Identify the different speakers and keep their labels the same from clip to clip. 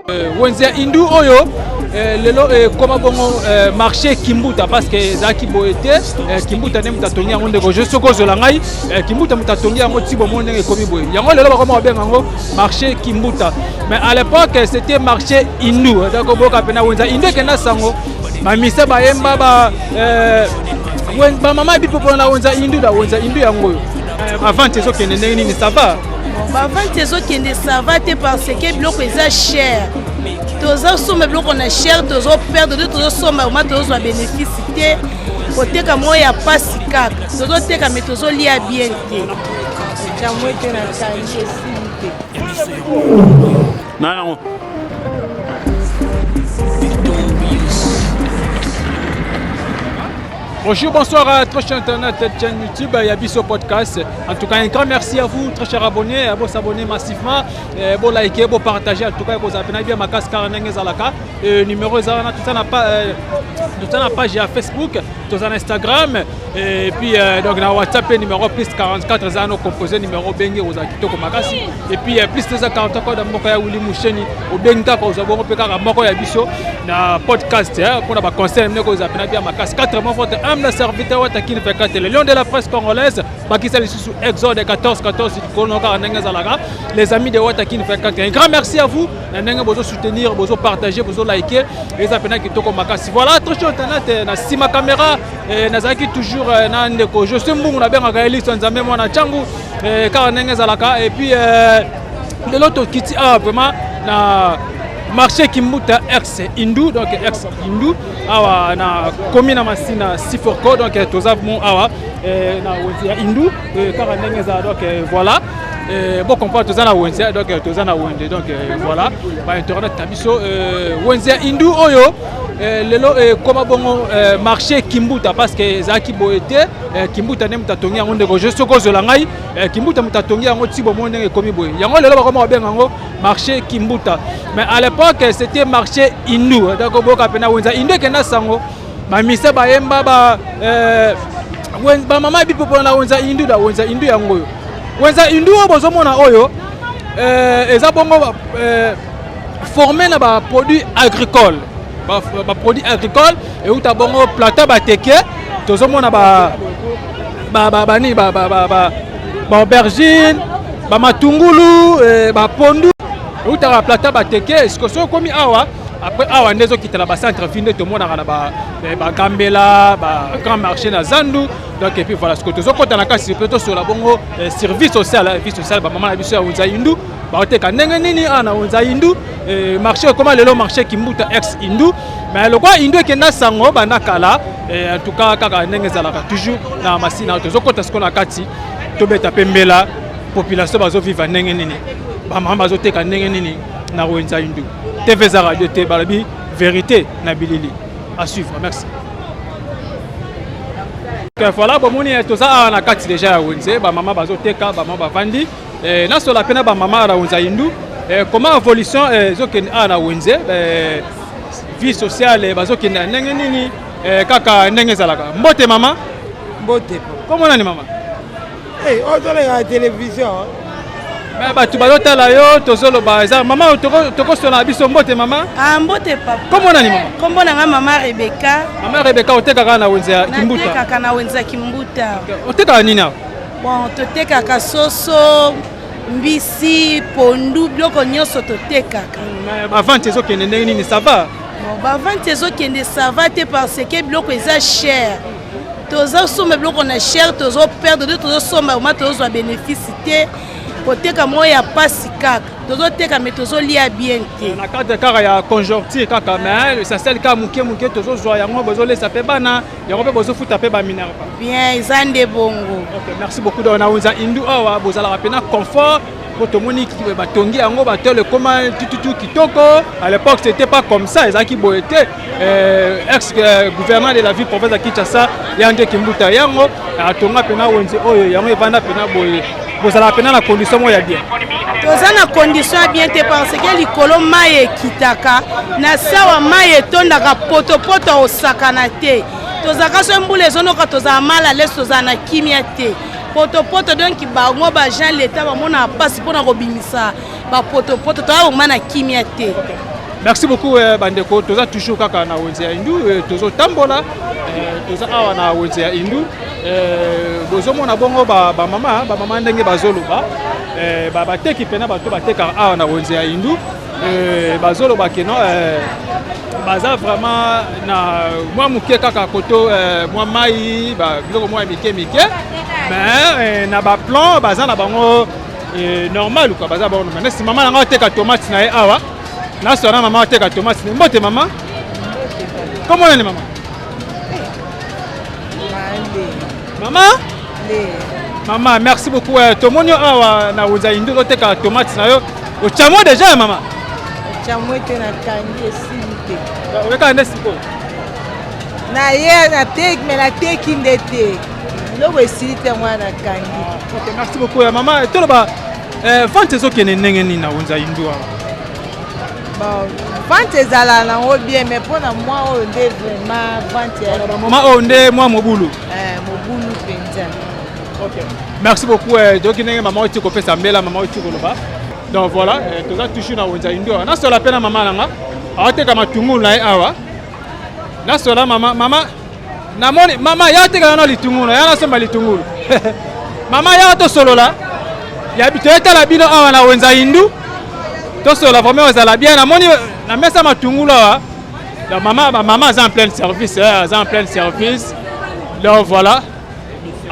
Speaker 1: Wenzia Indu oyo lelo koma bongo marché Kimbuta parce que zaki boete Kimbuta ne mutatongi yango ndeko je soko zolangai Kimbuta mutatongi yango tibo monenge komi boye yango lelo bakoma benga yango marché Kimbuta mais à l'époque c'était marché Indu donc boka pena wenza Indu kena sango mamisa bayemba ba mama bipo pona wenza Indu yango avant tezo kende nini ça va
Speaker 2: avant tezo kende ça va te parce que biloko eza cher tozo somme biloko na cher tozo perdre tozo somme au moins tozo bénéficier oteka moya pasi kaka tozo teka mais tozo lia bien te jamwe te na kangi esite
Speaker 3: non
Speaker 1: Bonjour, bonsoir à très cher internet, chaîne YouTube, Yabiso Podcast. En tout cas, un grand merci à vous, très chers abonnés, à vous abonner massivement, vous liker, vous partager, en tout cas, vous abonnez bien ma casque Zalaka. Numéro Zalana, tout ça n'a pas, tout ça n'a pas, j'ai à Facebook, tout ça Instagram, et puis donc dans WhatsApp, numéro plus 44 Zano composé, numéro Bengue, vous avez tout comme Makasi, et puis plus 240 dans Mokoya Wili Moucheni, au Benga, vous avez repéré à Mokoya Yabiso, dans podcast, pour la conseil, vous avez bien ma casque 4 mois forte. Le serviteur Watakine Fekate, le lion de la presse congolaise, Bakissa sous Exode 14-14, les amis de Watakine Fekate. Un grand merci à vous, vous soutenir, vous partager, vous liker, les appels qui tombent Makasi. Voilà, très cher internet, na sima caméra, nazaki toujours nandeko. Je suis bon, on a bien regardé son zame moi na changu, Karanengazalaka, et puis de l'autre qui vraiment na marché Kimbuta ex Indu donc ex Indu awa na commune masina Siforko donc tous avons awa na Wenzia Indu car ndengeza donc voilà bon comprend tous na Wenzia donc tous na Wende donc voilà ba internet tabiso Wenzia Indu oyo lelo koma bongo marché Kimbuta parce que zaki boete Kimbuta ne mutatongi yango ndeko je soko zolangai Kimbuta mutatongi yango tibo monenge komi boye yango lelo bakoma benga yango marché Kimbuta mais à l'époque c'était marché Indu donc boka pena wenza Indu kena sango mamisa bayemba ba mama bipo pona wenza Indu yango wenza Indu bozomona oyo eza bongo formé na ba produits agricoles ba produits agricoles et où tabongo plata ba teke tozomona ba aubergine ba matungulu ba pondu où ta plata ba teke est-ce que so komi awa après awa ndezo kitala ba centre ville to mona na ba Gambela ba grand marché na Zandu donc et puis voilà ce que tozo kota na kasi plutôt sur la bongo service social vie sociale ba maman na biso ya Wenzia Indu ba oteka ndenge nini ana Wenzia Indu marché comment le marché Kimbuta ex Indu mais le quoi Indu kenda sango bana kala en tout cas kaka ndenge zalaka toujours na masina tozo kota ce qu'on a kati to beta pembela population bazo vivre ndenge nini ba maman bazo teka ndenge nini na Wenzia Indu TV za radio te balabi vérité na bilili à suivre merci. Voilà bon moni to za na kati déjà ya Wenzia ba maman bazo teka ba maman bavandi na so la pena ba maman na Wenzia Indu comment évolution zokende na Wenzia vie sociale bazokende ndenge nini kaka ndenge zalaka mbote mama
Speaker 4: mbote
Speaker 1: comment nani mama
Speaker 4: ozolenga la télévision
Speaker 1: mais batu bazotala yo tozoloba eza mama tokosola biso mbote mama
Speaker 2: mbote papa
Speaker 1: comment nani mama
Speaker 2: kombo nanga mama Rebecca
Speaker 1: otekaka na Wenzia Kimbuta
Speaker 2: otekaka na Wenzia Kimbuta
Speaker 1: otekaka nini awa
Speaker 2: bon totekaka soso mbisi pondu biloko nyonso totekaka
Speaker 1: avant ezokende ndenge nini ça va
Speaker 2: bon avant ezokende ça va te parce que biloko eza cher tozo somme biloko na cher tozo perdre tozo somme au moins tozo bénéficier oteka moya pasi kaka tozo teka mais tozo lia bien te
Speaker 1: na cadre kaka ya conjoncture kaka mais ça c'est le cas muke tozo zwa yango bozo lesa pe bana yango pe bozo futa pe ba minere
Speaker 2: bien ezande bongo.
Speaker 1: OK merci beaucoup de na Wenzia Indu awa bozala rapena confort pour moni batongi yango batole koma tututu kitoko à l'époque c'était pas comme ça ezaki boete ex gouverneur de la ville province de Kinshasa yande Kimbuta yango atonga pena Wenzia oyo yango evanda pena boye bozala pena na condition moya bien
Speaker 2: toza na condition bien te parce que likolo mai ekitaka na sawa mai etondaka potopoto osakana te tozaka so mbula ezonoka tozala mala lesi tozala na kimia te potopoto donc bango bajean l'état bamona pasi mpona kobimisa bapotopoto toya boma na kimia te
Speaker 1: Merci beaucoup bandeko toza toujours kaka na wenze ya Indu tozo tambola toza awa na wenze ya Indu bozo mona bongo ba mama ndenge bazoloba ba teki pena bato bateka awa na wenze ya Indu bazoloba keno baza vraiment na moi muke kaka koto moi mai ba biloko moi mike mais na ba plan baza na bango normal quoi baza bon mais si maman nga teka tomate na awa na sona maman teka tomate mbote maman comment on est maman maman merci beaucoup tomonio awa na wenze Indu teka tomate na yo o chamo déjà maman
Speaker 5: chamo te na kangi esili te
Speaker 1: weka ndesi ko
Speaker 5: na ye na tek mais la tek indete loko esili te mwana kangi.
Speaker 1: OK merci beaucoup maman toloba vente ezokende ndenge nini na wenze Indu awa
Speaker 5: bon vente ezala nango bien mais mpona mwa oyo nde vraiment vente ya
Speaker 1: mama oyo nde mwa mobulu
Speaker 5: mobulu mpenza.
Speaker 1: OK merci beaucoup donc ndenge mama oti kopesa mbela mama oti koloba donc voilà toza toujours na wenze Indu awa nasola mpe na mama nanga aoteka matungulu na ye awa nasola mama namoni mama ya teka na litungulu ya nasomba litungulu mama ya tosolola ya bitoyetala bino awa na wenze Indu tosolola vraiment ozala bien namoni na mesa matungulu awa donc mama aza en plein service aza en plein service donc voilà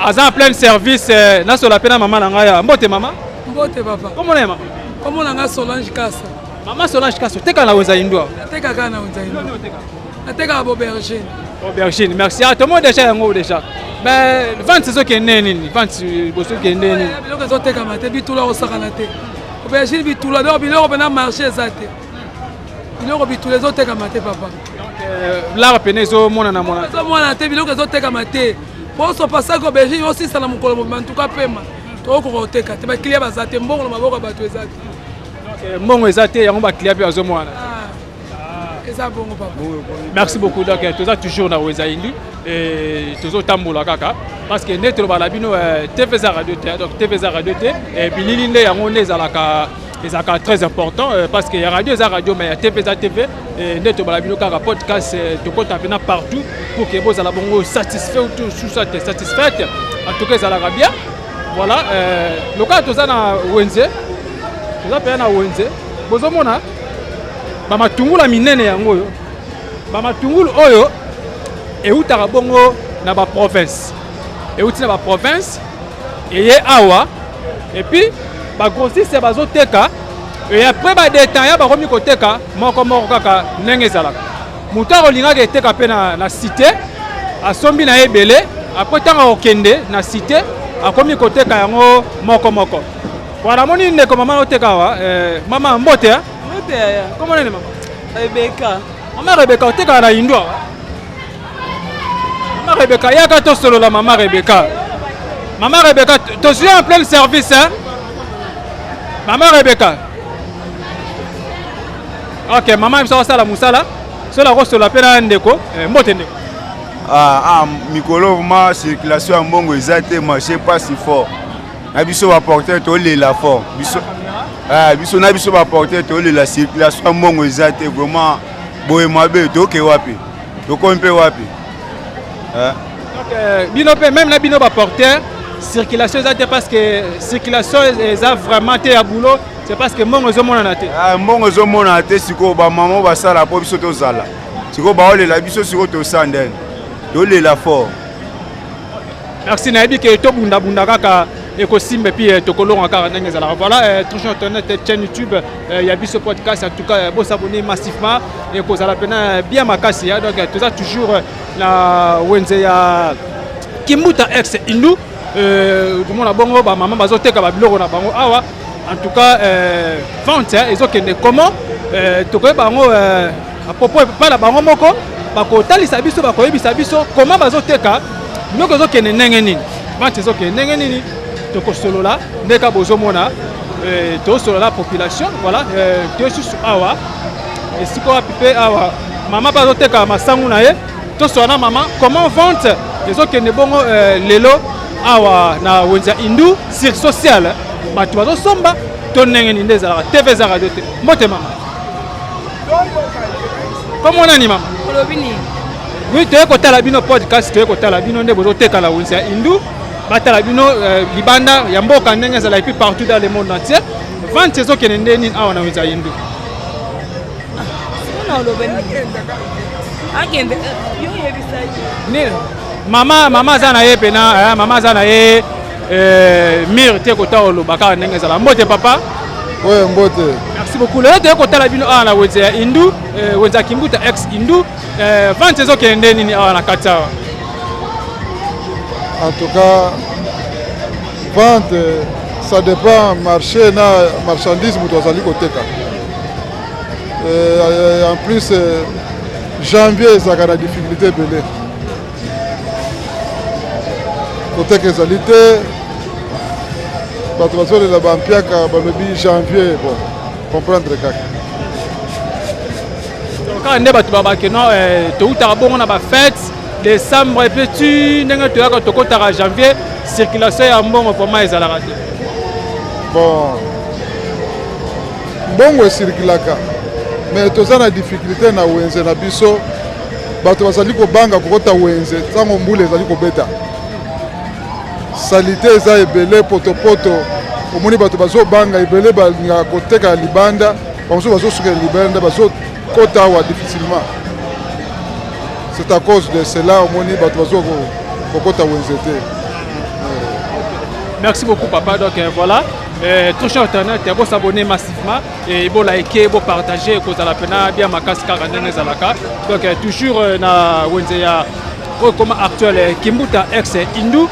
Speaker 1: aza en plein service nasola mpe na mama na ngai mbote mama
Speaker 6: mbote papa
Speaker 1: comment on est mama
Speaker 6: comment on a Solange Kassa
Speaker 1: maman Solange Kassa teka na wenze Indu
Speaker 6: teka kana wenze Indu teka aubergine
Speaker 1: aubergine merci tout le monde déjà yango déjà mais vente ezokende nini vente bosokende nini
Speaker 6: biloko ezoteka mate bitula osakana te aubergine bitula donc biloko pena marché eza te biloko bitula ezoteka mate papa
Speaker 1: donc lara pene ezomona
Speaker 6: te biloko ezoteka mate poso pasako aubergine osisa na mokolo mobima ntuka pema tokoka oteka te bakiliya baza te mbongo na maboko ya bato eza te
Speaker 1: mbongo eza te yango bakiliya mpe bazomwana
Speaker 6: eza bongo papa.
Speaker 1: Merci beaucoup donc toza toujours na wenze Indu et tozotambola kaka parce que nde tolobala bino TVZ radio te donc TVZ radio te et bilili nde yango nde ezalaka très important parce que ya radio eza radio mais ya TVZ TV et nde tolobala bino kaka podcast tokota pena partout pour que bozala bongo satisfait ou tout ça satisfaite en tout cas ezalaka bien voilà loka toza na wenze toza pena na wenze bozomona bamatungulu minene yango oyo bamatungulu oyo eutaka bongo na ba province euti na ba province eye awa et puis ba grossiste bazoteka et après ba détaillant bakomi koteka moko kaka ndenge ezalaka moto akolingaka eteka mpe na cité asombi na ebele après ntango okende na cité akomi koteka yango moko voilà moni ndeko mama oteka awa mama mbote comment on est maman
Speaker 5: Rebecca.
Speaker 1: Maman Rebecca, tu es à Indu. Maman Rebecca, il y a qu'à toi solo la maman Rebecca. Maman Rebecca, tu es en plein service, hein? Maman Rebecca. Ok, maman, il me la moussala. C'est la rose sur la peine à Ndeko. Mbotende.
Speaker 7: Mikolo, ma circulation en bongo, ils marché pas si fort. Abisso va porter tout la fort. Biso na biso ba porter to la circulation mongo ezate vraiment boye mabe to ke wapi to ko mpe wapi
Speaker 1: donc bino pe même na bino ba porter circulation ezate parce que circulation eza vraiment te ya boulot c'est parce que mongo ezomona na te
Speaker 7: mongo ezomona na te siko ba maman ba sala po biso to zala siko ba ole la biso siko to sanden to la fort.
Speaker 1: Merci nayebi ke to bunda kaka écosystème et puis tokolonga kaka ndenge ezalaka voilà toujours internet chaîne YouTube il y a ce podcast en tout cas bon s'abonner massivement et kozala pena bien makasi donc toza toujours na wenze ya Kimbuta ex Indu komona bongo ba mama bazoteka ba biloko na bango awa en tout cas vente ezokende comment tokoyeba bango à propos pas la bango moko bakotalisa biso bakoyebisa biso comment bazoteka biloko ezokende ndenge nini vente ezokende ndenge nini tokosolola ndeka bozomona tosolola la population voilà tosusu awa esiko apipe awa mama bazoteka masangu na ye tosola mama comment vente ezokende bongo lelo awa na wenze Indu sur social bato bazosomba to ndenge nini ezalaka TVZ radio te mbote mama Comment on anime? Oui, tu es côté la bino podcast, tu es côté la bino nebo te kala wunza Hindu, bata la bino libanda yamboka ndenge za la puis partout dans le monde entier. 20 saisons qui n'endent ni awana wunza Hindu. Mama zana ye pena, mama zana ye mir te côté olobaka ndenge za la mbote papa.
Speaker 8: Ouais, mbote.
Speaker 1: Merci beaucoup. Le te côté la bino awana wunza Hindu, wunza Kimbuta ex Hindu. 20 saisons qui n'endent ni awana kata.
Speaker 8: En tout cas, vente, ça dépend marché na marchandise mutu azali koteka. En plus, janvier ezalaka na difficulté ebele. Koteka ezali te, bato bazolela bampiaka balobi janvier, bon, comprendre kaka.
Speaker 1: Quand on est bato babake non, toutaka bongo na ba fête. Décembre et puis tu n'es pas en janvier, circulation est bon vraiment ils allaient rater.
Speaker 8: Bon, bongo circulaka, mais tu as des difficultés na wenze na biso, bato bazali ko banga ko kota wenze, tango mbule zali ko beta. Salité za ebele poto omoni bato bazo banga ebele ba nga koteka libanda, bazo suka libanda bazo kota wa difficilement. C'est à cause de cela au moni batwazo kokota wenzete.
Speaker 1: Merci beaucoup papa. Donc voilà, tout cher internet, vous s'abonner massivement et vous liker, vous partager cause à la pena bien ma casque carandene zalaka. Donc toujours na wenzeya comme actuel Kimbuta ex Hindu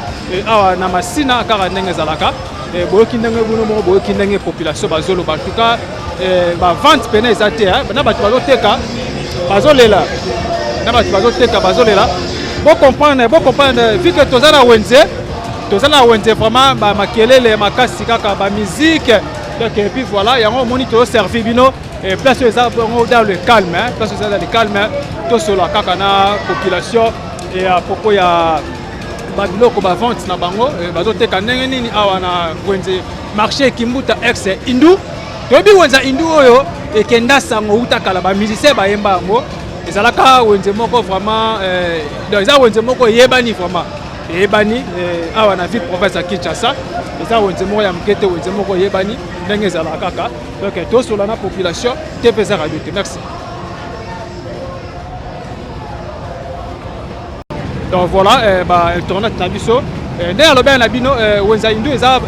Speaker 1: awa na masina carandene zalaka. Boki ndenge buno mo boki ndenge population bazolo en tout cas ba vente pena ezate na batu bazoteka bazolela. Bon comprendre, vu que tous à Wenze vraiment makelele makasi kaka ba musique donc et puis voilà il y a un moniteur servi bino et place dans le calme place dans le calme tout cela kaka na population et à propos il y a ba biloko ba vente na bango bazoteka ndenge nini awa na Wenze marché Kimbuta ex Hindu tobi Wenza Hindu oyo et kenda sango utakala ba musicien ba yemba ngo ezalaka wenze moko vraiment eza wenze moko yebani vraiment yebani awa na ville province ya Kinshasa eza wenze moko ya mkete wenze moko yebani ndenge ezalaka kaka donc tosola na population te pesa radio te. Merci. Donc voilà internet na biso nde alobi na bino wenza Hindu eza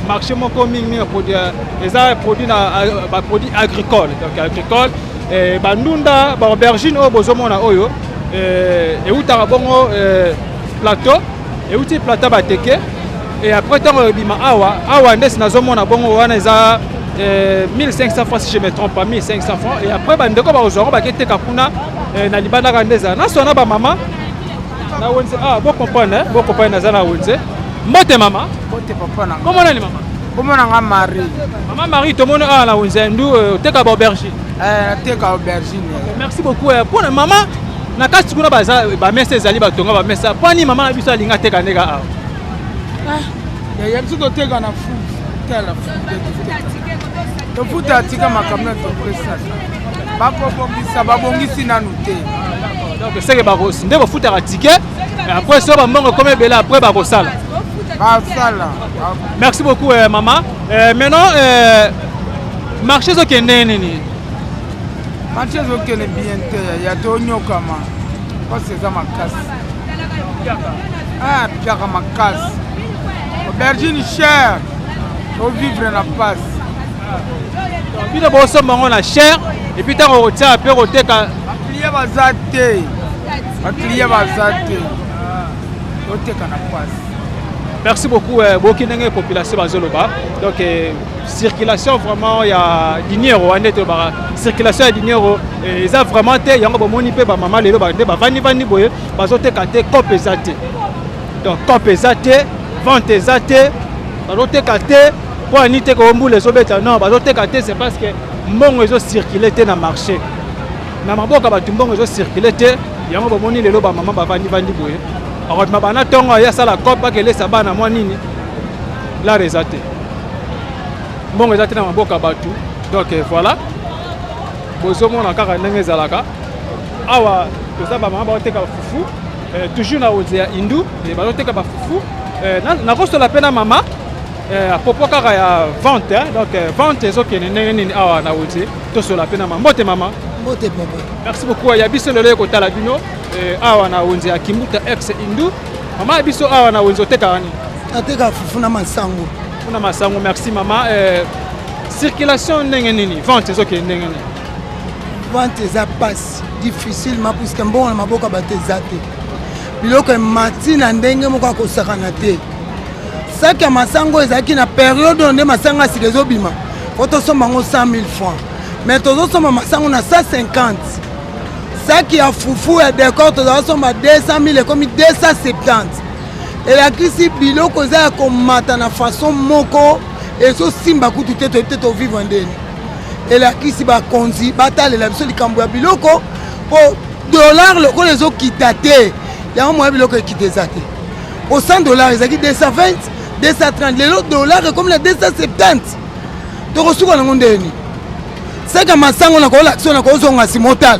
Speaker 1: marché moko mingi produit eza produit na produit agricole donc agricole bandunda ba aubergine o bozomona oyo eutaka bongo plateau euti plateau bateke et après tant bima awa ndes nazomona bongo wana eza 1500 francs si je me trompe pas 1500 francs et après bandeko ba ozoro baketeka kuna na libanda ka ndeza na sona ba mama na wenze bo comprendre na zana wenze mbote mama
Speaker 4: mbote papa na
Speaker 1: comment nani mama
Speaker 4: comment na Marie
Speaker 1: mama Marie to mona na wenze ndu teka ba aubergine
Speaker 4: teka aubergine.
Speaker 1: Merci beaucoup pour la maman na kasi kuna baza ba messe ezali batonga ba messe pani mama na biso alinga teka ndeka awa
Speaker 4: ya biso to teka na fu tela to futa tika makamna to presa babongisi nanu te
Speaker 1: donc c'est que bakos nde bafutaka ticket après so ba mbongo comme bela après bakosala
Speaker 4: basala.
Speaker 1: Merci beaucoup maman maintenant marché zo kende nini
Speaker 4: marché zo kende bien te ya to nyokama parce que ça makasi piaka makasi aubergine cher au vivre na passe
Speaker 1: bino boso bango na cher et puis tango otia après oteka
Speaker 4: client bazate oteka na passe.
Speaker 1: Merci beaucoup beaucoup de population bazoloba donc circulation vraiment il y a dinero ande to ba circulation ya dinero eza vraiment te yango bomoni pe ba mama lelo ba nde ba vani boye bazoteka te kope ezate donc kope ezate vente ezate bazoteka te po anite ko mbule ezobeta non bazoteka te c'est parce que mbongo ezo circuler te na marché na maboka ba tumbongo ezo circuler te yango bomoni lelo ba mama ba vani boye alors mabana tongo ya sala kopa ke lesa bana mwa nini la rezate mbongo ezate na maboka batu donc voilà bozomona kaka ndenge ezalaka awa toza bamama baoteka bafufu toujours na wenze ya indu bazoteka bafufu nakosola mpe na mama apopo kaka ya vente donc vente ezokende ndenge nini awa na wenze tosola mpe na mama mbote mama
Speaker 9: mbote papa
Speaker 1: merci beaucoup ya biso lelo ekotala bino awa na wenze ya Kimbuta ex indu mama ya biso awa na wenze oteka nini
Speaker 9: ateka fufu na masango
Speaker 1: na masango merci mama circulation ndenge nini vente ezokende ndenge nini
Speaker 9: vente eza pasi difficilement puisque mbongo na maboka bato eza te biloko emati na ndenge moko akosakana te saki ya masango ezalaki na periode nde masango asika ezobima po tosomba yango 100 000 francs mais tozosomba masango na 150 saki ya fufu ya décor tozosomba 200 000 ekomi 270 elakisi biloko eza ya komata na façon moko ezosimba kutu te toyebi te tovivre ndeni elakisi bakonzi batalela biso likambo ya biloko po dollar lokola ezokita te yango moya biloko ekita eza te po 100 dollars ezalaki 220 230 lelo dollar ekomi na 270 tokosuka nango ndeni saka masango na koolakisa na kozonga nsima otala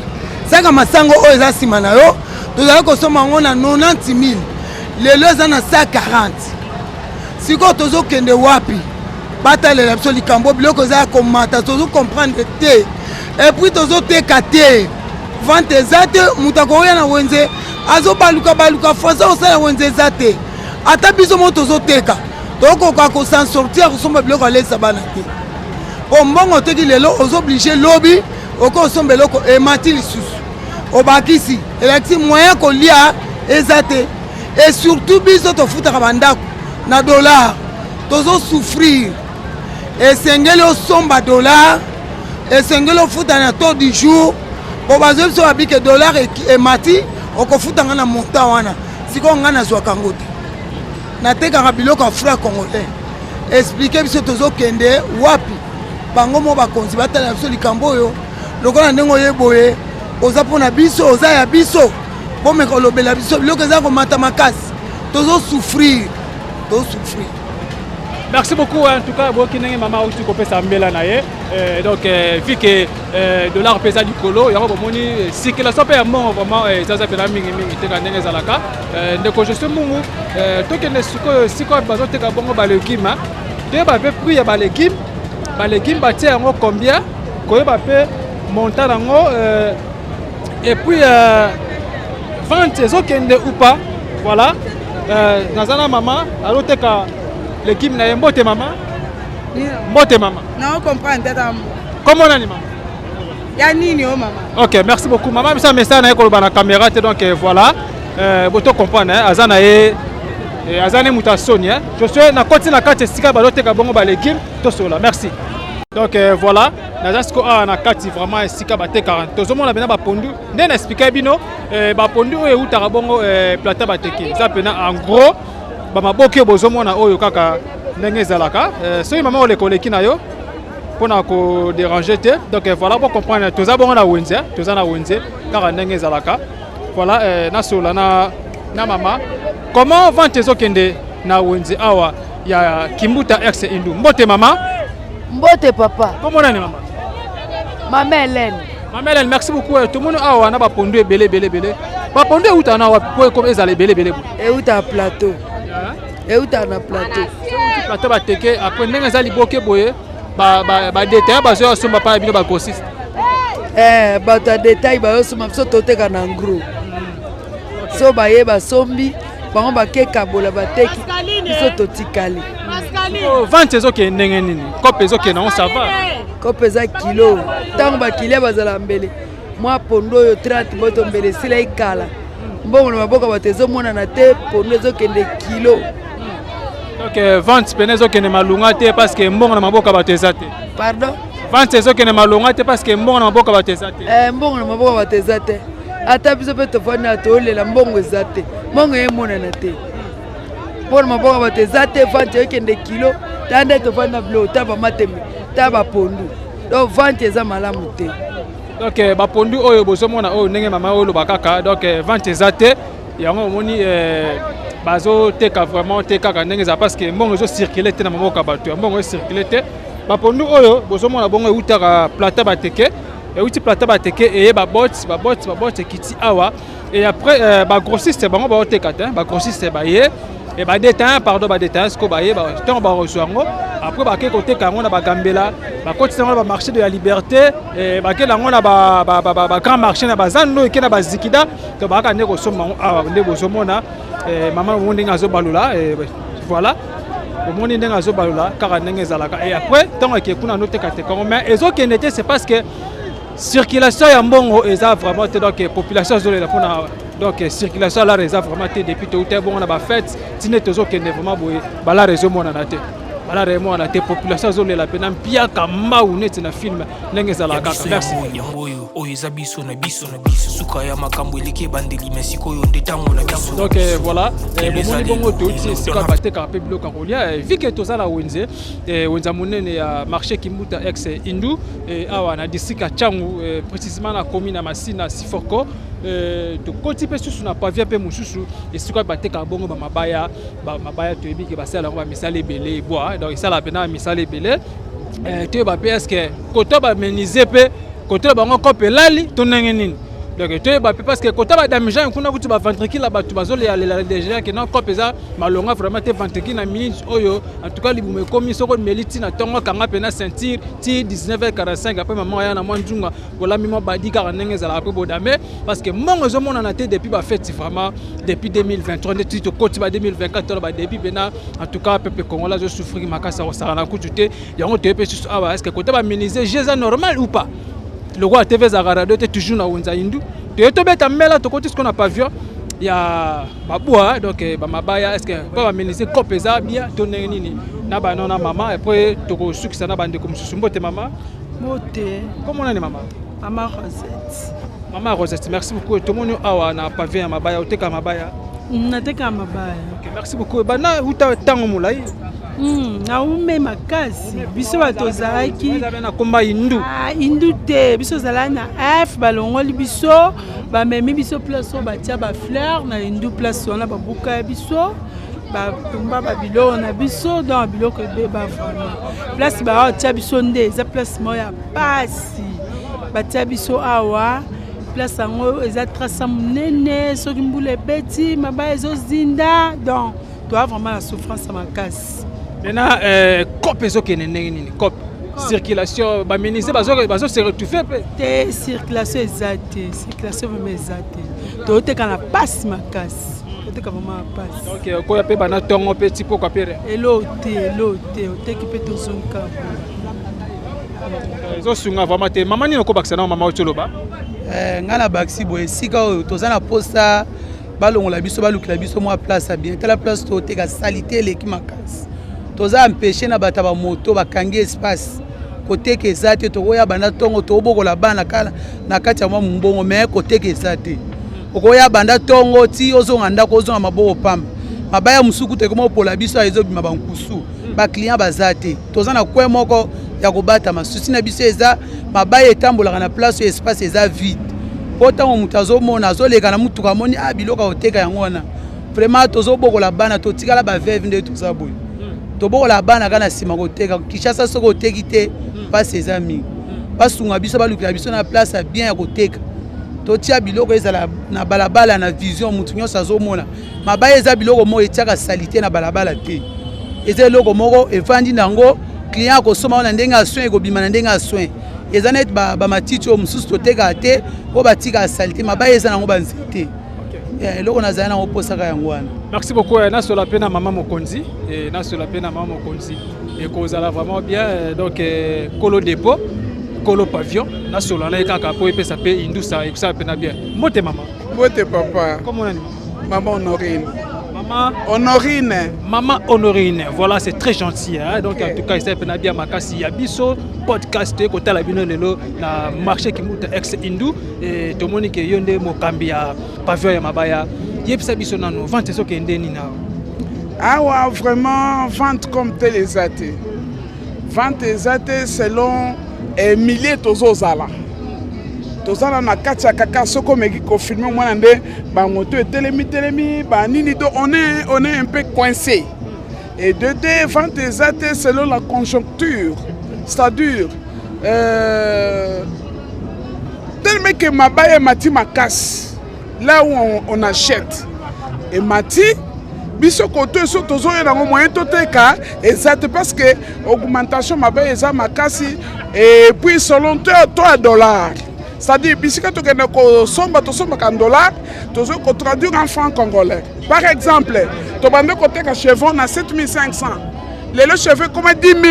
Speaker 9: saka masango oyo eza nsima na yo tozali kosomba yango na 90 000 lelo eza na 140 sikoyo tozokende wapi batalela biso likambo biloko eza ya komata tozokomprendre te epuis tozoteka te vente eza te moto akoya na wenze azobaluka fasa osala wenze eza te ata biso mo tozoteka tokoka kosansortir kosomba biloko alesa bana te po mbongo oteki lelo ozoblige lobi okosomba eloko emati lisusu obakisi elakisi moyen kolia eza te et surtout biso tofutaka bandako na dollar tozosouffrir esengeli osomba dollar esengeli ofuta na taux du jour po bazwi biso babike dollar emati okofutanga na montant wana sikoyo ngai nazwaka yango te natekaka biloko ya fra congolais explike biso tozokende wapi bango mo bakonzi batala biso likambo oyo lokola ndenge oyeboye oza mpona biso oza ya biso bomeka olobela biso biloko eza komata makasi tozosouffrir.
Speaker 1: Merci beaucoup en tout cas boki ndenge mama uti kopesa mbela na ye donc vu que dollar pesa du colo yango bomoni circulation pe ya mbongo vraiment ezaza pena mingi teka ndenge ezalaka ndeko je suis mungu tokende sikoyo bazoteka bongo balegime toyeba mpe prix ya balegime batie yango combien koyeba mpe montant yango et puis vente ezokende ou pas voilà nazana mama aloteka l'équipe na mbote mama mbote mama
Speaker 5: non comprendre tata
Speaker 1: comment on mama
Speaker 5: ya nini oh mama
Speaker 1: OK merci beaucoup mama bisa message na ko na caméra te donc voilà boto comprendre azana e azane mutasoni je suis na côté na carte sika baloteka bongo ba l'équipe to sola merci donc voilà nazasko na carte vraiment sika ba te 40 tozomona bena ba pondu ndé na expliquer bino ba pondu oyo utaka bongo plata ba teke ça pena en gros bamaboki bozomona oyo kaka ndenge ezalaka soki mama olekoleki na yo mpona kodéranger te donc voilà pour comprendre toza bongo na wenze toza na wenze kaka ndenge ezalaka voilà nasola na mama comment vente ezokende na wenze awa ya Kimbuta ex indu mbote mama
Speaker 10: mbote papa
Speaker 1: comment nani mama
Speaker 10: mama Hélène
Speaker 1: merci beaucoup tout le monde awa na bapondu ebele bapondu euta na wapi po ezala ebele
Speaker 10: euta plateau euta na plateau
Speaker 1: plateau bateke après ndenge ezali boke boye ba détail bazo asomba pa bino ba grossiste
Speaker 10: bato ya détail bayosomba biso toteka na ngro so bayeba sombi bango bakekabola bateki biso totikali
Speaker 1: vente ezokende ndenge nini kope ezokende nango ça va
Speaker 10: kope eza kilo ntango bakilia bazala mbele mwa pondo oyo 30 boto mbele esila ekala mbongo na maboka bato ezomonana te pondo ezokende kilo
Speaker 1: donc vente pene ezokende malunga te parce que mbongo na maboka bato eza te
Speaker 10: pardon
Speaker 1: vente ezokende malunga te parce que mbongo na maboka bato eza te
Speaker 10: mbongo na maboka bato eza te ata biso mpe tofandi na toolela mbongo eza te mbongo emonana te mpo na maboka bato eza te vente ekende kilo ta nde tofandi na bilo ta bamateme ta bapondu donc vente eza malamu te
Speaker 1: donc bapondu oyo bozomona oyo ndenge mama oyo loba kaka donc vente eza te yango omoni bazoteka vraiment te kaka ndenge eza parce que mbongo ezocircule te na maboka bato ya mbongo ecircule te bapondu oyo bozomona bongo eutaka plata bateke et outi plateau ba teke et ba bot kiti awa et après ba grossiste bango ba oteka te ba grossiste ba ye et ba détaillant pardon ba détaillant ce ko ba ye ba tant ba reçoango après ba ke côté kango na ba gambela ba côté sango ba marché de la liberté et ba ke lango na ba grand marché na ba zando ke na ba zikida to ba ka ne ko soma awa nde bo somona maman mo ndinga zo balula et voilà au monde ndinga zo balula kaka ndenge zalaka et après tant que kuna note katekongo mais ezo kenete c'est parce que circulation ya mbongo eza vraiment donc population zo la pona donc circulation la réserve vraiment depuis tout est bon on a ba fête tine tozo kende vraiment boye bala réseau mona na te bala réseau mona te population zo la pena pia kama unete na film ndenge zalaka merci donc voilà bongo tout c'est quoi batte ka pe bloc Carolia vu que toza la wenze wenza monene ya marché Kimbuta ex Indu awa na district Changu précisément na commune na Masina Sifoko to koti pe susu na pavia pe mususu et c'est quoi batte ka bongo ba mabaya to ebiki ba sala ba misale belé bois donc ça la pena misale belé te ba PS que koto ba meniser pe koto ba ngo kopelali to ndenge nini donc te ba parce que koto ba damija kuna kuti ba ventricule la ba tu bazole ya la déjà que non kopeza malonga vraiment te ventricule na minute oyo en tout cas libume komi soko meliti na tongo kanga pena sentir ti 19h45 après maman ya na mwanjunga voilà mimo badi ka ndenge za la pe bodame parce que mongo zo mona na te depuis ba fête vraiment depuis 2023 ne tito koti ba 2024 ba depuis bena en tout cas peuple congolais zo souffrir makasa ça na kutute yango te pe susu awa est-ce que koto ba miniser jeza normal ou pas le roi TV Zagarado était toujours na Wenza Indu. Tu es tombé ta mela to côté ce qu'on n'a pas vu. Il y a babua donc ba mabaya est-ce que pas ministre kopeza bien to nini na ba non na maman après to ko succès na bande comme susumbote maman.
Speaker 5: Moté.
Speaker 1: Comment on est maman?
Speaker 5: Maman Rosette.
Speaker 1: Maman Rosette, merci beaucoup. Tout le monde awa na pavé ya mabaya oteka mabaya.
Speaker 5: Nateka mabaya.
Speaker 1: OK, merci beaucoup. Bana uta tango mulai.
Speaker 5: Naume makasi biso batozalaki
Speaker 1: na komba Indu
Speaker 5: Indu te biso zalaki na F balongoli biso bamemi biso place oyo batia bafleur na Indu place wana babuka ya biso batumba babilo na biso donc biloko ebeba vraiment place baotia biso nde eza place moko ya pasi batia biso awa place yango eza trasa monene soki mbula ebeti mabaya ezozinda donc toa vraiment la souffrance ya makasi.
Speaker 1: Maintenant, COP est OK, COP. Circulation, ministre, bazo se retrouver.
Speaker 5: Te circulation exacte, circulation vraiment exacte. To te kana passe ma casse. To te vraiment passe.
Speaker 1: Donc ko ya pe bana tongo petit po kapere.
Speaker 5: Elote, o te ki pe to zonka.
Speaker 1: Zo sunga vraiment te maman ni ko bakisa na maman otoloba.
Speaker 10: Ngana baxi boy sika to za na posta balongola biso balukila biso mo place bien. Tela place to te ka salité leki makasi. Toza empêcher na bata ba moto bakangi espace côté que ça te toya bana tongo to bokola bana kala na kati ya mbongo mais côté que ça te okoya banda tongo ti ozonga ndako ozonga maboko pamba mabaya musuku te komo pola biso ezo bima bankusu ba client bazate toza na kwe moko ya kobata masusi na biso eza mabaya etambola na place espace eza vide potango mutazo mona azoleka na mutuka moni abiloka oteka yango wana vraiment tozo bokola bana to tikala ba veve nde toza boy toboko la bana kana sima koteka Kishasa soko oteki te pas ses amis basunga biso balukila biso na place bien ya koteka totia biloko ezala na balabala na vision mutu nyonso azomona mabaya eza biloko moko etiaka salité na balabala te eza eloko moko efandi nango client akosoma na ndenge ya soin ekobima na ndenge ya soin eza neti bamatiti oyo mosusu toteka te oyo batika salité mabaya eza nango banzete eloko nazali nango posaka yango wana.
Speaker 1: Merci beaucoup. Nasola pena maman Mokonzi et nasola pena maman Mokonzi et kozala vraiment bien donc Kolo dépôt, Kolo pavillon, nasola na kaka po epesa pe Indu ça et ça pena bien. Mote maman.
Speaker 4: Mote papa.
Speaker 1: Comment on dit?
Speaker 4: Maman Honorine.
Speaker 1: Maman
Speaker 4: Honorine.
Speaker 1: Maman Honorine. Voilà, c'est très gentil hein. Donc en tout cas, ça pena bien makasi ya biso podcast côté la bino lelo na marché Kimbuta ex Indu et to moni ke yonde mokambi ya pavillon ya mabaya. Yepsa biso nano vente so ke ndeni na.
Speaker 4: Ah ouais, vraiment vente comme tel ezate. Vente ezate selon milliers tozozala. Tozala na kati ya kaka soko meki ko filmer mwana nde ba moto telemi ba nini do on est un peu coincé. Et de deux vente ezate selon la conjoncture. C'est-à-dire tellement que Mabaya Mati Makas, là où on achète, et Mati, biso côté sur tous les moyens toteka exact parce que augmentation Mabaya eza Makasi et puis selon toi $. C'est-à-dire bisika to kena ko somba en dollars, to zo ko traduire en francs congolais. Par exemple, to bande côté ka cheveux na 7500. Les cheveux comme 10 000.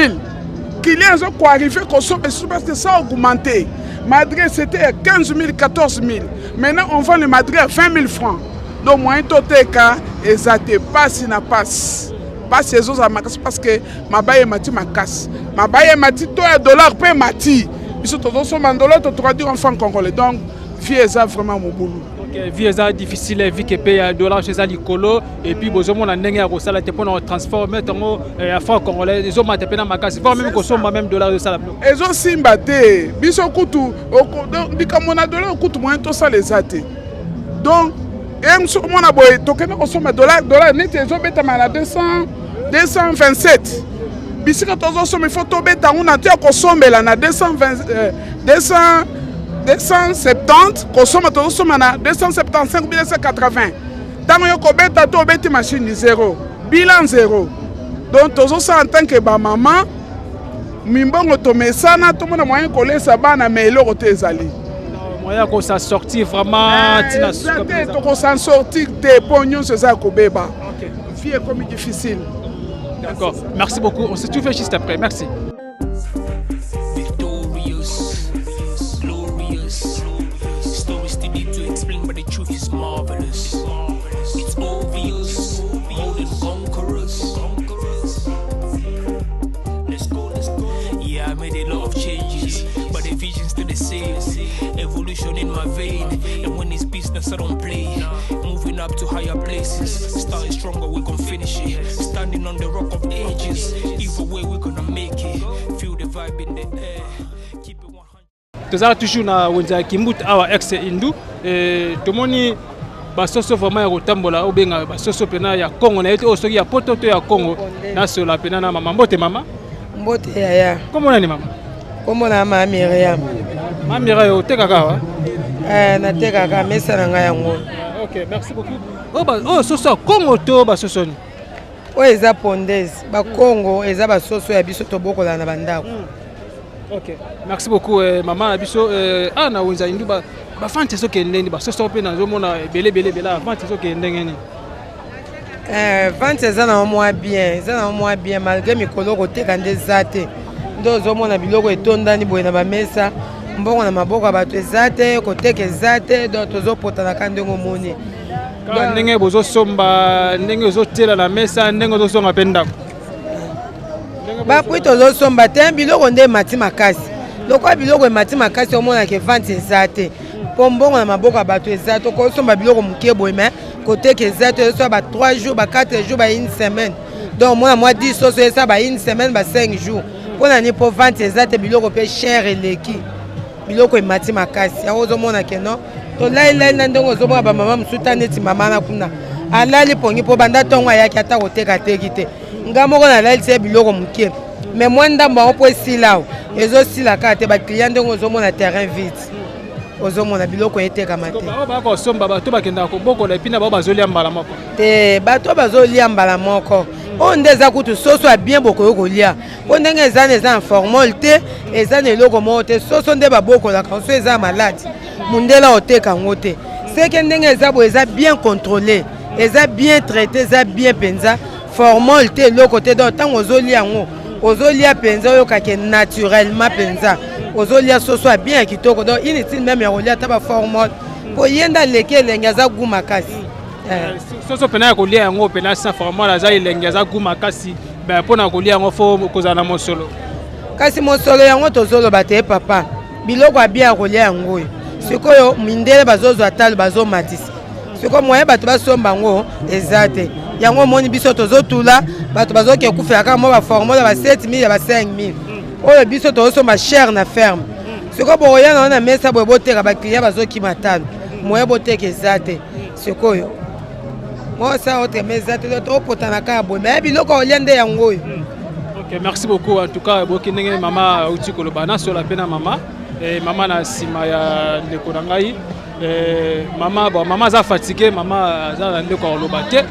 Speaker 4: Clients ont arrivé qu'on soit parce que ça a augmenté. Madrid c'était 15 000, 14 000. Maintenant on vend le Madrid à 20 000 francs. Donc moi tout est cas exact pas si na passe. Pas ces autres parce que ma baye mati ma casse. Ma baye mati toi $, paye mati. Ils sont tous en dollars, tu traduis en francs congolais. Donc vie est vraiment mon boulot.
Speaker 1: Vie est difficile, vie qui paye $, chez Alicolo, et puis besoin de n'engager à Rosala, tu peux transformer en francs congolais. Les hommes te payent ma casse, voire même qu'on somme même $. de ça.
Speaker 4: Ils ont simbaté, ils ont coûté, comme on a $, coûte moins tout ça les athées. Donc, et on a boy, token on somme $, net ils ont bêta à 227. Bisi quand on somme il faut tomber dans on a dit qu'on somme là na 270 consomme to somme na 275 280. Tant yo ko beta to beti machine 0, bilan 0. Donc tozo ça en tant que ba maman mimbongo to mesana to mona moyen ko lesa bana mais eloko te ezali.
Speaker 1: Moyen ko ça sortir vraiment tina
Speaker 4: to ko s'en sortir te pognon c'est ça ko beba. OK. Vie est comme difficile.
Speaker 1: D'accord. Merci beaucoup. On se retrouve juste après. Merci.
Speaker 11: Victorious, glorious. Stories to need to explain, but the truth is marvelous. It's obvious, more than conquerors. Let's go, let's go. Yeah, I made a lot of changes, but the vision's still the same. Evolution in my vein, and when it's business, I don't play. Moving up to higher places, starting stronger, we gon' finish it. Standing on the rock of ages, either way we gonna make it. Feel the vibe in the air. Keep it 100.
Speaker 1: Tozala toujours na wenza Kimbut awa ex Indu tomoni basoso vraiment ya kotambola obenga basoso pena ya Congo na yeto osoki ya poto to ya Congo na sola pena na mama mbote mama
Speaker 10: mbote ya
Speaker 1: comment nani mama
Speaker 10: comment na mama Miriam
Speaker 1: mama Miriam oteka kawa
Speaker 10: na teka ka mesa na ngai yango.
Speaker 1: OK, merci beaucoup. Oh soso Congo to basoso ni
Speaker 10: oyo eza pondese bakongo eza basoso ya biso tobokola na bandako.
Speaker 1: OK, merci beaucoup maman na biso ana wenza Indu ba fante soki ndeni basoso pe na zomona belé fante soki ndengeni
Speaker 10: vente eza na mwa bien malgré mikolo koteka nde eza te nde ozomona biloko etondani boye na bamesa mbongo na maboko ya bato eza te koteka eza te donc tozopotanaka ndenge omoni
Speaker 1: ndenge bozosomba ndenge ozotela na mesa ndenge ozosonga mpe ndako
Speaker 10: bapui tozosomba te biloko nde emati makasi lokola biloko emati makasi omonaka vente eza te mpo mbongo na maboko ya bato eza te okosomba biloko moke boye me koteka eza te ezosoba ba 3 jours ba 4 jours ba 1 semaine donc mona mwa 10 soso eza ba 1 semaine ba 5 jours mpona ni mpo vente eza te biloko mpe cher eleki biloko emati makasi yango ozomona ke non tolailai na ndenge ozomona bamama mosusu ta neti mama na kuna alali pongi mpo banda ntongo ayaki ata koteka teki te nga moko nalalisi ye biloko moke me mwa ndambo yango mpo esila awo ezosila kaka te baclient ndenge ozomona terrain vide ozomona biloko etekama te
Speaker 1: bakosomba bato bakendaka kobokola epina bao bazolia mbala moko
Speaker 10: te bato bazolia mbala moko oyo nde eza kutu soso ya bien bokoyo kolia mpo ndenge eza na eza na formole te eza na eloko moko te soso nde babokolaka so eza maladi mundela oteka yango te seke ndenge eza boye eza bien contrôlé eza bien traité eza bien mpenza formole te eloko te donc ntango ozolia yango ozolia mpenza oyokake naturellement mpenza ozolia soso ya bien ya kitoko donc inutile même ya kolia ata baformole mpo ye nde aleki elenge aza gu makasi
Speaker 1: soso pena ya kolia yango pena sans formole aza elenge aza gu makasi mpona kolia yango fo kozala na mosolo
Speaker 10: kasi mosolo yango tozoloba te papa biloko ya bien ya kolia yango oyo sikoyo mindele bazozwa talo bazomatisa sikoyo moye bato basomba yango eza te yango omoni biso tozotula bato bazoke kufela kaka mwa baformole ya ba 7000 ya ba 5000 oyo biso tozosomba cher na ferme sikoyo bokoya nango na mesa boye boteka baclient bazokima talo moye boteka eza te sikoyo mosa otrema eza te topotana kaka boye me biloko olia nde yango oyo.
Speaker 1: OK, merci beaucoup en tout cas boki ndenge mama uti koloba na sola pena mama maman na sima ya ndeko na ngai maman za fatigué maman za ndeko oloba te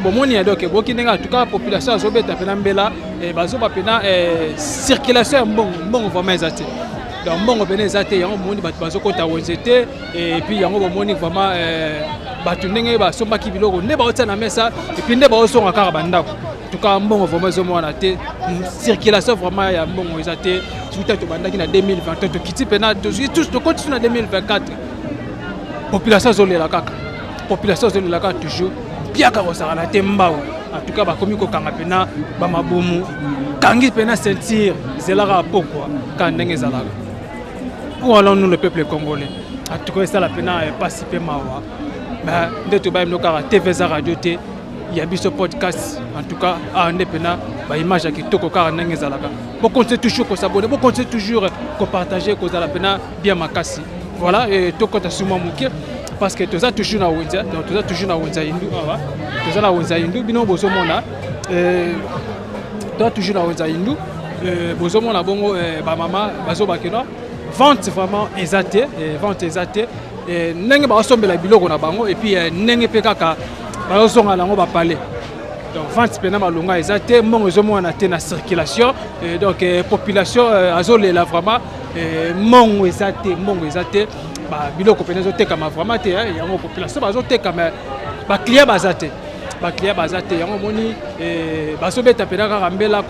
Speaker 1: bomoni ya donc boki ndenge en tout cas population azobeta pena mbela bazoba pena circulation mbongo vraiment ezate donc mbongo pena ezate yango bomoni bato bazokota wenzete et puis yango bomoni vraiment bato ndenge basombaki biloko nde baotia na mesa et puis nde baosonga kaka bandako en tout cas mbongo vraiment ezomona te circulation vraiment ya mbongo ezate surtout tobandaki na 2020 tokiti pena tokoti na 2024 population zolela kaka population zolela kaka toujours biaka kosala te mbao en tout cas bakomi kokanga pena bamabomu kangi pena sentir zelaka pokwa ka ndenge ezalaka. Où allons-nous le peuple congolais? En tout cas ça la pena pasi pe mawa nde to bayemno kaka TV za radio te ya biso podcast en tout cas ande pena ba image ya kitoko kaka ndenge ezalaka bo continuer toujours ko s'abonner bo continuer toujours ko partager ko za la pena bien makasi voilà et to kota suma muke parce que toza toujours na wenza donc toza toujours na wenza indu awa toza na wenza indu bino bozomona toza toujours na wenza indu bozomona bongo ba mama bazobakeno vente vraiment exate ndenge baosombela biloko na bango et puis ndenge pe kaka baosonga nango bapale donc vente pena malonga exate mbongo ezomona te na circulation donc population azolela vraiment mbongo ezate biloko pena ezotekama vraiment te yango population bazotekama baclient baza te yango moni bazobeta pena kaka mbela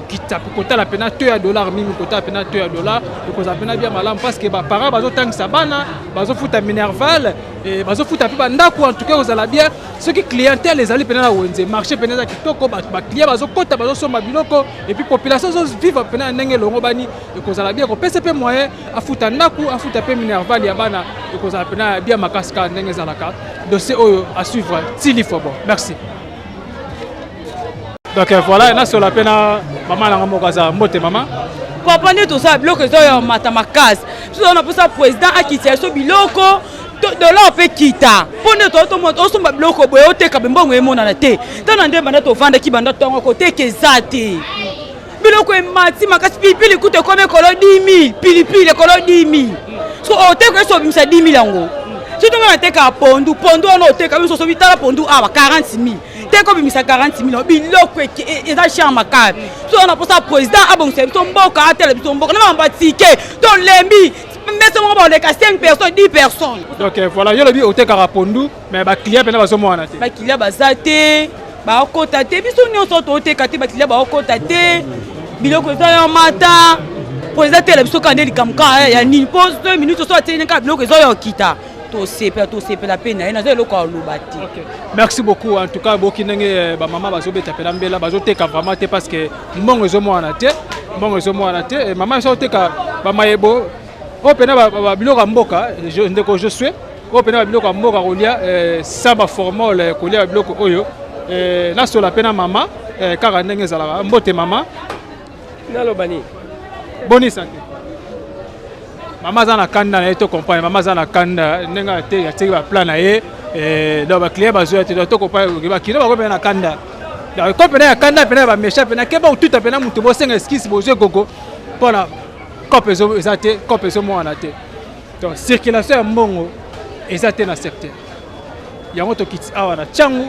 Speaker 1: kotala pena to ya dollar mimi kotala pena to ya dollar ekozala pena bien malamu parce que baparent bazotangisa bana bazofuta minerval bazofuta mpe bandako en tout cas kozala bien soki clientèle ezali pena na wenze marché pena eza kitoko baclient bazokota bazosomba biloko et puis population ezovivre pena ya ndenge elongo bani ekozala bien kopesa mpe moyen afuta ndako afuta mpe minerval ya bana ekozala pena bien makasi kaka ndenge ezalaka dossier oyo à suivre tilifo bon merci. Donc voilà, là sur la peine maman na mokaza mbote maman.
Speaker 10: Comprendre tout ça bloc zo matama case. Si on a pour ça président a quitté so biloko de là on peut quitter. Pour ne to moto so bloco boyo te ka mbongo emona na te. Tana nde banda to vanda ki banda tongo côté kezate. Biloko e mati makasi pilipili coûte comme kolo 10 000, pilipili kolo 10 000. So o te ko so bimisa 10 000 yango. Si tu me te ka pondu on o te ka so bitala pondu aba 40 000. T'es comme mis à 40 000 biloko et ça cher ma carte. Si on a pour ça président ah bon c'est ton beau caractère ton beau on va ticket ton lembi mais c'est on est 5 personnes 10 personnes.
Speaker 1: Donc voilà yo le bi ote karapondu mais ba client pena bazo mona te.
Speaker 10: Ba client bazate ba okota te biso ni on sorte ote kati ba client ba okota te biloko ça yo mata président tele biso kande likamka ya ni pose 2 minutes so ate nka biloko zo yo kita. La peine.
Speaker 1: Merci beaucoup. En tout cas, beaucoup de maman bazobeta pena mbela bazoteka vraiment parce que mbongo ezomwana te, maman ezoteka ba mayebo o pena ba biloko mboka ndeko je suis o pena ba biloko mboka kolia ça ba formule kolia biloko oyo na sur la pena maman kaka ndenge ezala mbote maman
Speaker 12: nalo bani
Speaker 1: boni santé. Maman zana kanda na to comprendre maman zana kanda nenga te ya teki ba plan na ye donc ba client bazo te to comprendre ba kilo ba ko na kanda donc ko pena ya kanda pena ba méchant pena ke ba tout pena mutu bo senga esquisse bozo gogo pona kopezo ezate kopezo mo na te donc circulation ya mbongo ezate na secteur yango to kiti awa na changu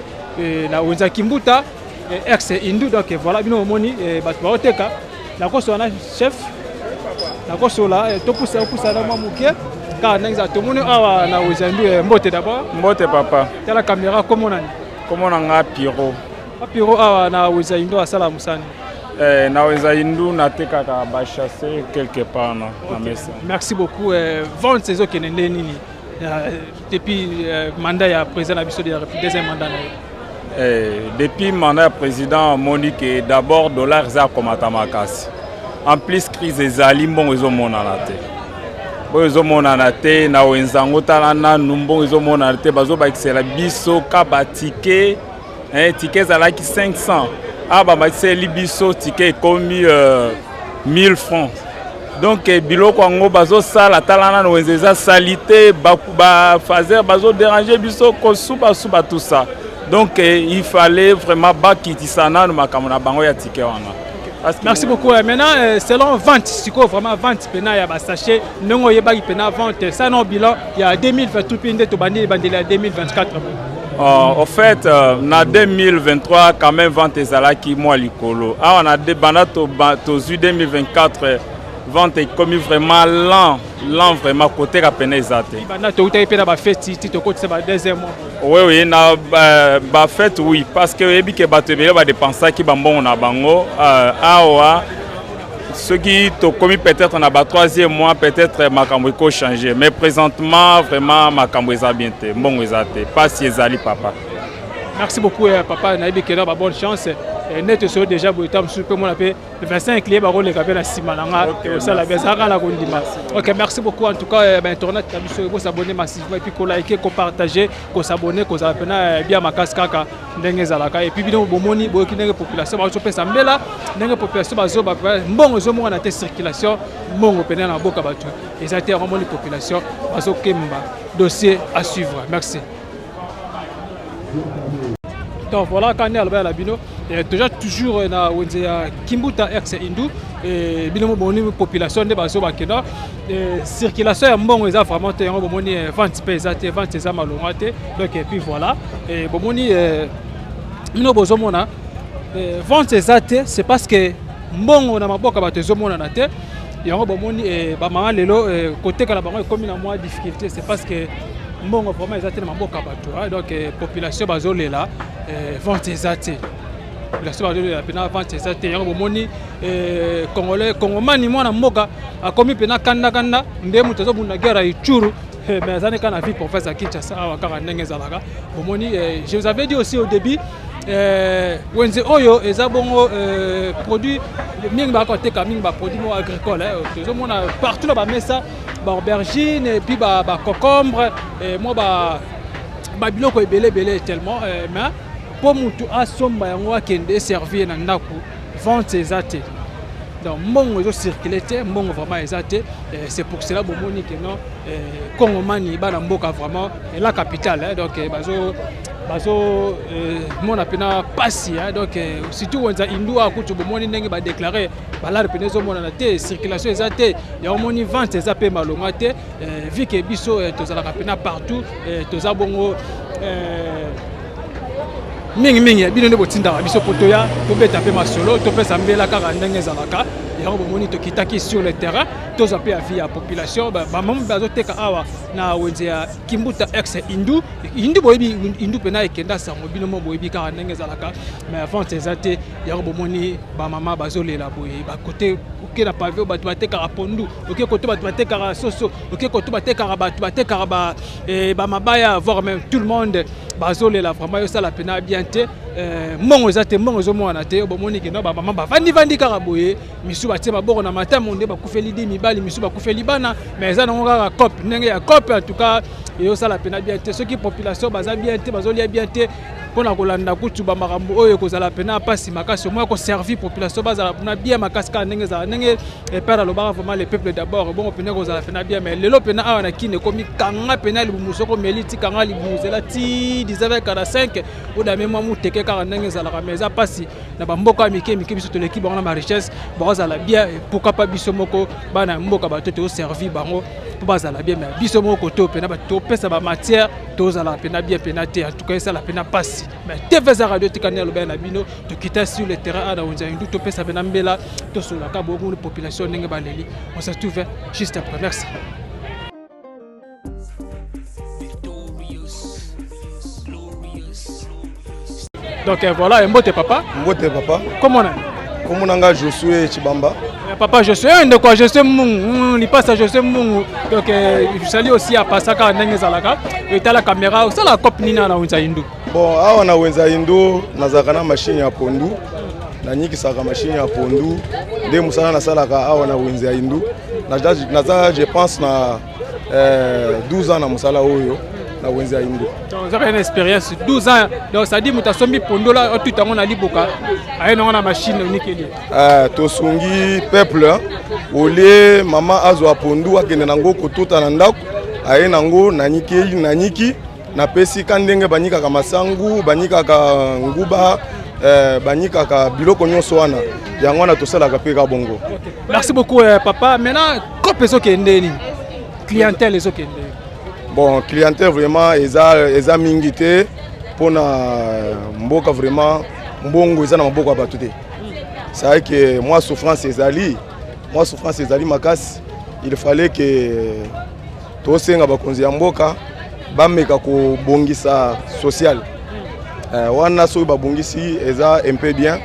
Speaker 1: na wenza kimbuta ex indu donc voilà bino moni ba to oteka na ko so na chef nakosola topusa na mamuke ka nangza tomoni awa na wezandu mbote d'abord
Speaker 12: mbote papa
Speaker 1: tala caméra komona
Speaker 12: nga piro
Speaker 1: awa na wezandu asala musani
Speaker 12: na wezandu nateka ka ba chasser quelque part na mesa.
Speaker 1: Merci beaucoup vente saison kenende nini depuis mandat ya président na biso de la République deuxième mandat
Speaker 12: depuis mandat président Monique d'abord dollar za komata makasi. En plus crise ezali mbongo ezomonana te bo ezomonana te na wenzango tala na mbongo ezomonana te bazobakisela biso ka batike ticket ezalaki 500 aba bakiseli biso ticket ekomi 1000 francs donc biloko yango bazosala tala na wenze eza salite bafazer bazodéranger biso kosuba tout ça donc il fallait vraiment bakitisa nanu makambo na bango ya ticket wana.
Speaker 1: Merci beaucoup. Maintenant, selon vente, c'est quoi vraiment vente? Il y a sachet, non, il y a vente. Ça, non, bilan, il y a 2023, il y a 2024.
Speaker 12: En fait, en 2023, quand même, vente est là qui moi l'icolo. On a des bananes au 2024, vente est comme vraiment lent vraiment côté la pénézate. Oui, na fait oui, parce que ebi ke batebele ba dépenser qui bambon na bango awa ce qui to commis peut-être na ba 3e mois peut-être makambo ko changer, mais présentement vraiment makambo eza bien te mbongo eza te pas si ezali papa.
Speaker 1: Merci beaucoup papa, naïbi ke na ba bonne chance. Net sur déjà pour étant super mon appel le 25 clients barreau les gars na simalanga ça la bezaka la kondima. OK, merci beaucoup en tout cas internet vous s'abonner massivement et puis ko liker, ko partager, ko s'abonner, ko zapena bien makasi kaka ndenge zalaka et puis bino bomoni bo kinenge population ba so pesa mbela ndenge population bazo ba mbongo zo mo na te circulation mbongo pena na boka batu et ça été vraiment les population bazo kemba dossier à suivre. Merci. Donc voilà, quand on est à Labino, toujours na Kimbuta ex Hindu et bino boni population de bazo bakena circulation ya mbongo eza vraiment te yango bomoni vente pesa te vente eza malonga te donc et puis voilà et bomoni bino bozo mona vente eza te c'est parce que mbongo na maboka bato zo mona na te yango bomoni ba mama lelo côté kala bango comme na moi difficulté c'est parce que mbongo vraiment ezate na maboka bato donc population bazolela vente ezate population bazolela pena vente ezate yango bomoni congolais congomani mwana mboka akomi pena kanda nde mutu azobunda guerre Ituri mais azane kana vie professeur Kinshasa awa kaka ndenge ezalaka bomoni je vous avais dit aussi au début wenze oyo eza bongo produit mingi bakoteka mingi ba produit mo agricole tozomona partout là ba mesa ba aubergine et puis ba concombre moi ba biloko ebele tellement mais pour mutu asomba yango akende servir na ndako vente ezate donc mbongo ezo circuler te mbongo vraiment ezate c'est pour cela bomoni que non Kongomani bana mboka vraiment la capitale donc bazo mon apena passi donc surtout wenza Hindu akutu bomoni ndenge ba déclarer bala repenezo mona na te circulation ezate ya omoni vente ezape malonga te vu que biso tozala kapena partout toza bongo mingi bino ndebo tinda biso potoya to beta pe masolo to pesa mbela kaka ndenge zalaka yango bomoni to kitaki sur le terrain to zape ya via population ba mamu bazoteka awa na wenze ya Kimbuta ex Hindu boyebi Hindu pena ekenda sango bino mo boyebi kaka ndenge zalaka mais avant ezate yango bomoni ba mama bazolela boye ba côté oké na pavio batu bateka pondu oké côté batu bateka soso oké côté bateka batu bateka ba mabaya voir même tout le monde bazolela vraiment ça la pena bien te mbongo ezate mbongo ezomona te bomoni ke no ba mama bavandi kaka boye misu batie baboko na matamo nde bakufeli di mibali misu bakufeli bana mais eza nango kaka cop ndenge ya cop en tout cas et ça la pena bien te ceux qui population baza bien te bazolia bien te pona kolanda kutu ba makambo oyo kozala pena pasi makasi moi ko servir population bazala pena bien makasi ka ndenge za ndenge et père lobara vraiment le peuple d'abord bon pena kozala pena bien mais lelo pena awa na kine komi kanga pena libuso ko meliti kanga libuzela ti 1945 oda mema muteke ka ndenge za la meza pasi na ba mboka mike biso to l'équipe na ma richesse bazala bien pourquoi pas biso moko bana mboka ba to servir bango bazala bien mais biso moko to pena ba to pesa ba matière to zala pena bien pena te en tout cas ça la pena passe mais TV radio tikania lo na bino to kita sur le terrain na onza ndu to pesa pena mbela to sur la kabo la population ndenge baleli on se trouve juste après. Merci. Donc voilà, mbote papa. Comment on a?
Speaker 13: Comment on a Josué Chibamba.
Speaker 1: Papa, je suis un de quoi je suis mon, il passe à je suis mon. Donc je salue aussi à Pasaka Nengezalaka. Et à la caméra, ça la cop nina na Wenza Hindu.
Speaker 13: Bon, ah on a Wenza Hindu, nazakana machine ya pondu. Na nyiki saka machine ya pondu. De musana na salaka ah on a Wenza Hindu. Naza je pense na 12 ans na musala oyo. Na Wenza Hindu.
Speaker 1: Donc vous avez une expérience 12 ans. Donc ça dit muta sombi pondo là tout temps on a liboka. Aye non na machine nikeli.
Speaker 13: Tosungi peuple ole mama azwa pondu akende nango kotota na ndako. Aye nango nanyiki na pesi kandenge banyika ka masangu banyika ka nguba banyikaka biloko nyonso wana yango wana tosalaka mpe ka bongo.
Speaker 1: Merci beaucoup papa. Maintenant kope ezokende nini? Clientèle ezokende.
Speaker 13: Bon, clientèle vraiment eza mingi te mpona mboka vraiment mbongo eza na maboko ya bato te. C'est vrai que moi souffrance ezali makasi. Il fallait que tosenga bakonzi ya mboka bameka ko bongisa social. Wana so babongisi eza un peu bien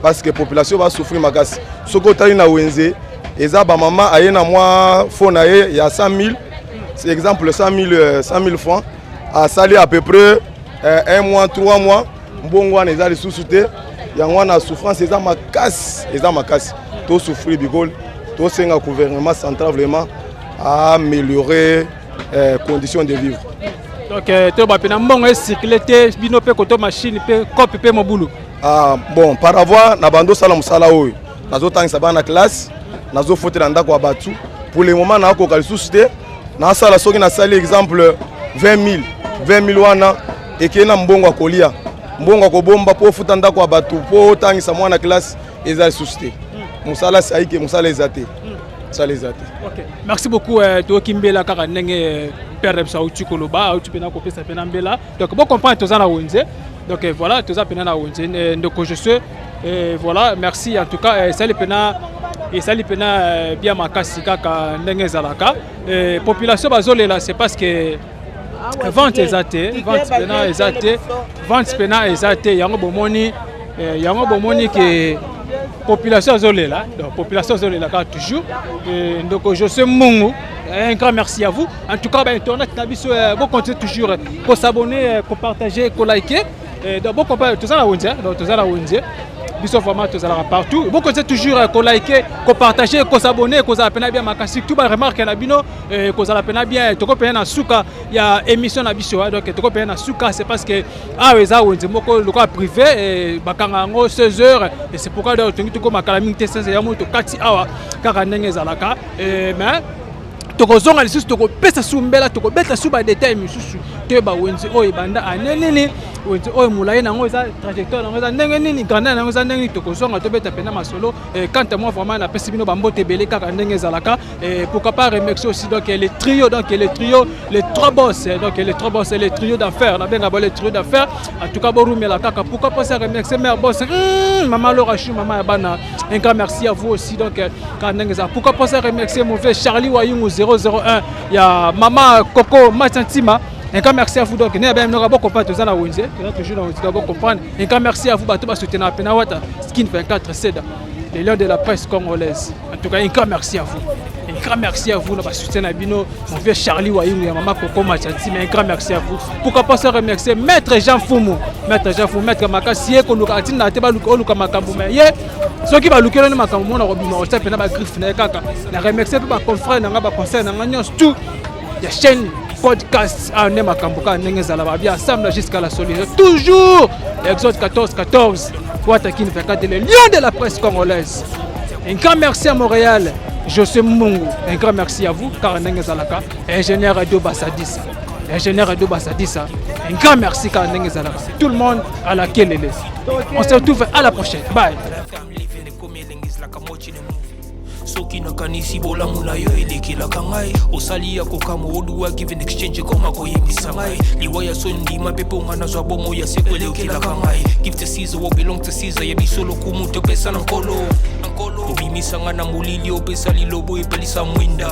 Speaker 13: parce que population va souffrir makasi. Soko tali na wenze eza ba mama ayena mwa fona ye ya 100 000. C'est exemple 100 000 francs à saler à peu près 1 mois, 3 mois. Mbongo wana eza lisusu te. Yango wana souffrance eza makasi. To souffrir bigol. To senga gouvernement central vraiment à améliorer conditions de vivre.
Speaker 1: Donc to ba pena mbongo e cyclete bino pe koto machine pe copie pe mobulu.
Speaker 13: Bon par avoir na bando sala musala oyo. Nazo tangisa bana classe, nazo fotela ndako abatu. Pour le moment na ko kalisusu te. Na sala soki na sali exemple 20 000 wana ekena mbongo akolia. Mbongo akobomba po futa ndako abatu po tangisa mwana classe eza lisusu te. Musala saike musala ezate.
Speaker 1: Ok, merci beaucoup to kimbela kaka ndenge père sa uti koloba uti pena ko pesa pena mbela. Donc bon comprendre to za na wenze. Donc voilà, to za pena na wenze ndeko je sais voilà, merci en tout cas ça les pena bien makasi kaka ndenge zalaka. Population bazolela c'est parce que vente pena ezate yango bomoni que population zolela, donc population zolela toujours. Donc je sais Mungu, un grand merci à vous. En tout cas, internet nabiso vous continuez toujours pour s'abonner, pour partager, pour liker. Donc bon compa tout ça la wondia, donc tout ça la wondia. Biso vraiment tout ça là partout. Vous continuez toujours pour liker, pour partager, pour s'abonner, pour ça pena bien makasi. Tout ba remarque na bino, pour ça pena bien. To ko pena na suka ya émission na biso, donc to ko pena na suka c'est parce que weza wondia moko local privé bakanga ngo 16h et c'est pourquoi donc tu ko makala mingi te 16h ya moto kati awa kaka ndenge zalaka mais tokozonga lisusu tokopesa sumbela tokobeta suba détail misusu te ba wenzi oyo banda anenini wenzi oyo mulayi nango eza trajectoire nango eza ndenge nini grandeur nango eza ndenge tokozonga tobeta pena masolo quant à moi vraiment na pesi bino bambote belé kaka ndenge zalaka pourquoi pas remercier aussi donc les trios les trois boss donc les trois boss et les trios d'affaires na benga les trios d'affaires en tout cas borumela kaka pourquoi pas remercier mère boss maman Laura Chou maman ya bana un grand merci à vous aussi donc quand ndenge za pourquoi pas remercier mon frère Charlie Wayungu 001 il y a maman Coco Machantima. Un grand merci à vous donc nous avons beaucoup comprendre ça na Wenze, toujours dans Wenze beaucoup comprendre. Un grand merci à vous bato ba soutenir na Penawata Skin 24 Seda, les lions de la presse congolaise. En tout cas un grand merci à vous. Un grand merci à vous na ba soutenir bino mon vieux Charlie Wayungu et maman Coco Machantima. Un grand merci à vous. Pourquoi pas se remercier maître Jean Fumu, maître Makasi ko luka atina te ba luka makambu mais ye ceux qui va luka na makambu na robino on s'appelle na ba griffe na kaka. Na remercier ba confrère na ba conseil na nyos tout. Ya chaîne podcast à Nemakambuka Nengezalaba bien ensemble jusqu'à la solution. Toujours Exode 14 Watakin 24 les lions de la presse congolaise. Un grand merci à Montréal, José Mungu. Un grand merci à vous, car Nengezalaka, ingénieur Edo Bassadissa. Un grand merci car Nengezalaka. Tout le monde à la Kelele. On se retrouve à la prochaine. Bye.
Speaker 11: soki nakanisi bolamu na yo elekilaka ngai osali ya kokama oduwa give an exchange koma koyebisa ngai liwa ya sondima mpe mponga nazwa bomo ya seko elekilaka ngai give to Caesar what belong to Caesar yebiso lokumu topesa na nkolo obimisanga na molili opesa lilobo epelisa mwinda